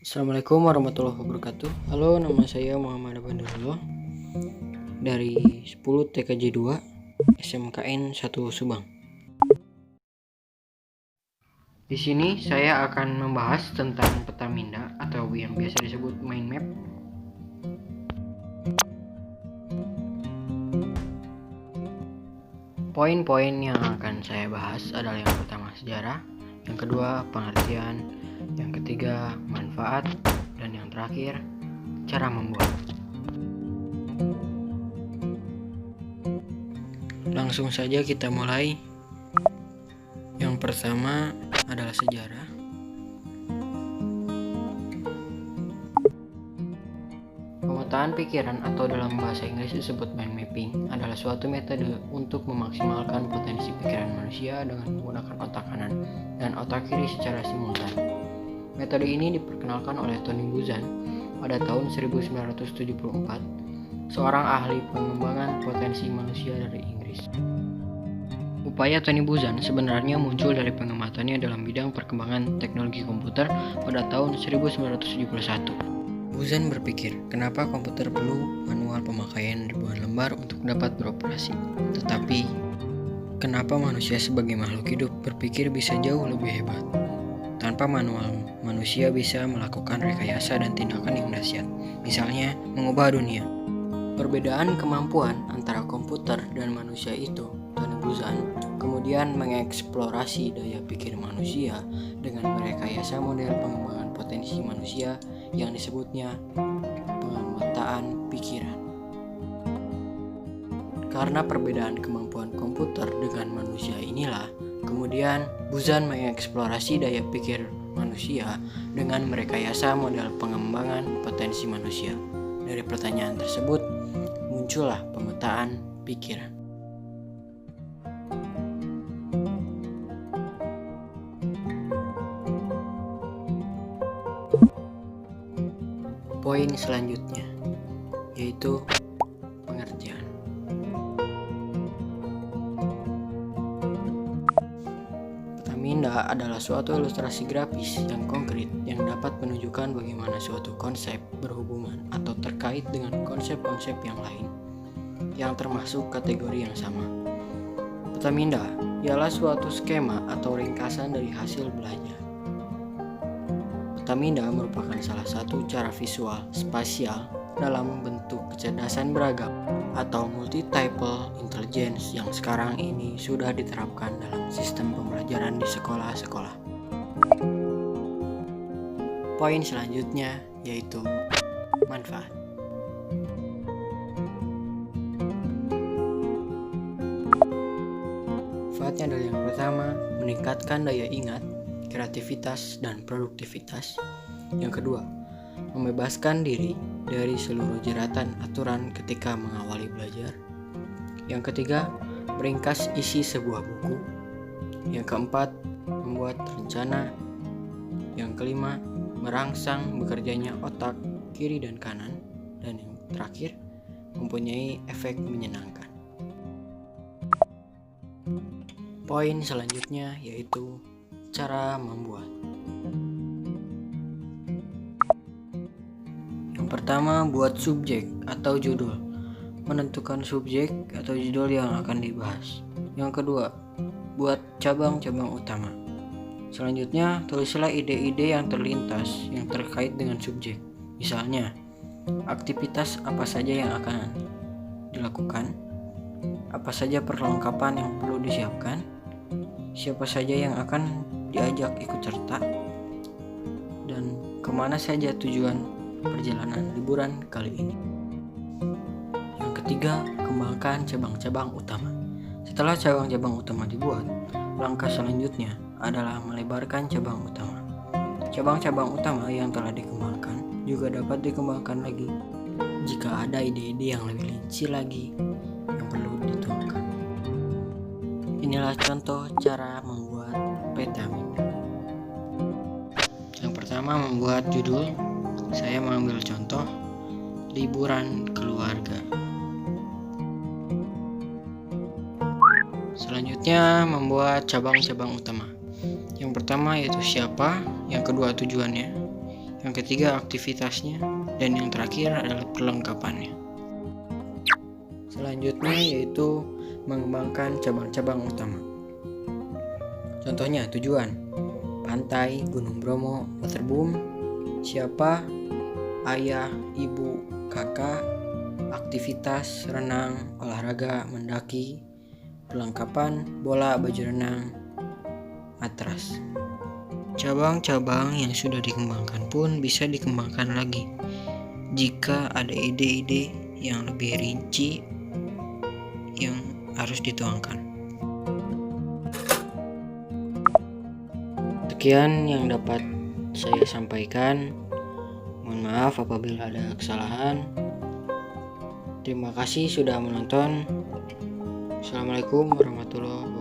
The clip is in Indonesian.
Assalamualaikum warahmatullahi wabarakatuh. Halo, nama saya Muhammad Abandullah dari 10 TKJ 2 SMKN 1 Subang. Di sini saya akan membahas tentang peta minda atau yang biasa disebut mind map. Poin-poin yang akan saya bahas adalah yang pertama sejarah, yang kedua pengertian, yang ketiga manfaat, dan yang terakhir cara membuat. Langsung saja kita mulai. Yang pertama adalah sejarah. Pemetaan pikiran atau dalam bahasa Inggris disebut mind mapping adalah suatu metode untuk memaksimalkan potensi pikiran manusia dengan menggunakan otak kanan dan otak kiri secara simultan. Metode ini diperkenalkan oleh Tony Buzan pada tahun 1974, seorang ahli pengembangan potensi manusia dari Inggris. Upaya Tony Buzan sebenarnya muncul dari pengamatannya dalam bidang perkembangan teknologi komputer pada tahun 1971. Buzan berpikir, kenapa komputer perlu manual pemakaian ribuan lembar untuk dapat beroperasi? Tetapi, kenapa manusia sebagai makhluk hidup berpikir bisa jauh lebih hebat? Tanpa manual, manusia bisa melakukan rekayasa dan tindakan yang dahsyat, misalnya mengubah dunia. Perbedaan kemampuan antara komputer dan manusia itu, Tony Buzan kemudian mengeksplorasi daya pikir manusia dengan merekayasa model pengembangan potensi manusia yang disebutnya pemetaan pikiran. Karena perbedaan kemampuan komputer dengan manusia inilah, kemudian Buzan mengeksplorasi daya pikir manusia dengan merekayasa model pengembangan potensi manusia. Dari pertanyaan tersebut, muncullah pemetaan pikiran. Poin selanjutnya yaitu pengertian. Peta minda adalah suatu ilustrasi grafis yang konkret yang dapat menunjukkan bagaimana suatu konsep berhubungan atau terkait dengan konsep-konsep yang lain yang termasuk kategori yang sama. Peta minda ialah suatu skema atau ringkasan dari hasil belajar. Peta minda merupakan salah satu cara visual spasial dalam bentuk kecerdasan beragam atau multi-typal intelligence yang sekarang ini sudah diterapkan dalam sistem pembelajaran di sekolah-sekolah. Poin selanjutnya yaitu manfaat. Manfaatnya adalah yang pertama, meningkatkan daya ingat, kreativitas, dan produktivitas. Yang kedua, membebaskan diri dari seluruh jeratan aturan ketika mengawali belajar. Yang ketiga, meringkas isi sebuah buku. Yang keempat, membuat rencana. Yang kelima, merangsang bekerjanya otak kiri dan kanan. Dan yang terakhir, mempunyai efek menyenangkan. Poin selanjutnya yaitu cara membuat. Yang pertama, buat subjek atau judul. Menentukan subjek atau judul yang akan dibahas. Yang kedua, buat cabang-cabang utama. Selanjutnya, tulislah ide-ide yang terlintas yang terkait dengan subjek. Misalnya, aktivitas apa saja yang akan dilakukan, apa saja perlengkapan yang perlu disiapkan, siapa saja yang akan diajak ikut serta, dan kemana saja tujuan perjalanan liburan kali ini. Yang ketiga, kembangkan cabang-cabang utama. Setelah cabang-cabang utama dibuat, langkah selanjutnya adalah melebarkan cabang utama. Cabang-cabang utama yang telah dikembangkan juga dapat dikembangkan lagi jika ada ide-ide yang lebih rinci lagi yang perlu dituangkan. Inilah contoh cara membuat peta minda. Yang pertama, membuat judul. Saya mengambil contoh liburan keluarga. Selanjutnya, membuat cabang-cabang utama. Yang pertama yaitu siapa, yang kedua tujuannya, yang ketiga aktivitasnya, dan yang terakhir adalah perlengkapannya. Selanjutnya yaitu mengembangkan cabang-cabang utama. Contohnya tujuan: pantai, Gunung Bromo, waterboom, siapa, ayah, ibu, kakak, aktivitas, renang, olahraga, mendaki, perlengkapan, bola, baju renang, matras. Cabang-cabang yang sudah dikembangkan pun bisa dikembangkan lagi jika ada ide-ide yang lebih rinci yang harus dituangkan. Sekian yang dapat saya sampaikan. Mohon maaf apabila ada kesalahan. Terima kasih sudah menonton. Assalamualaikum warahmatullahi wabarakatuh.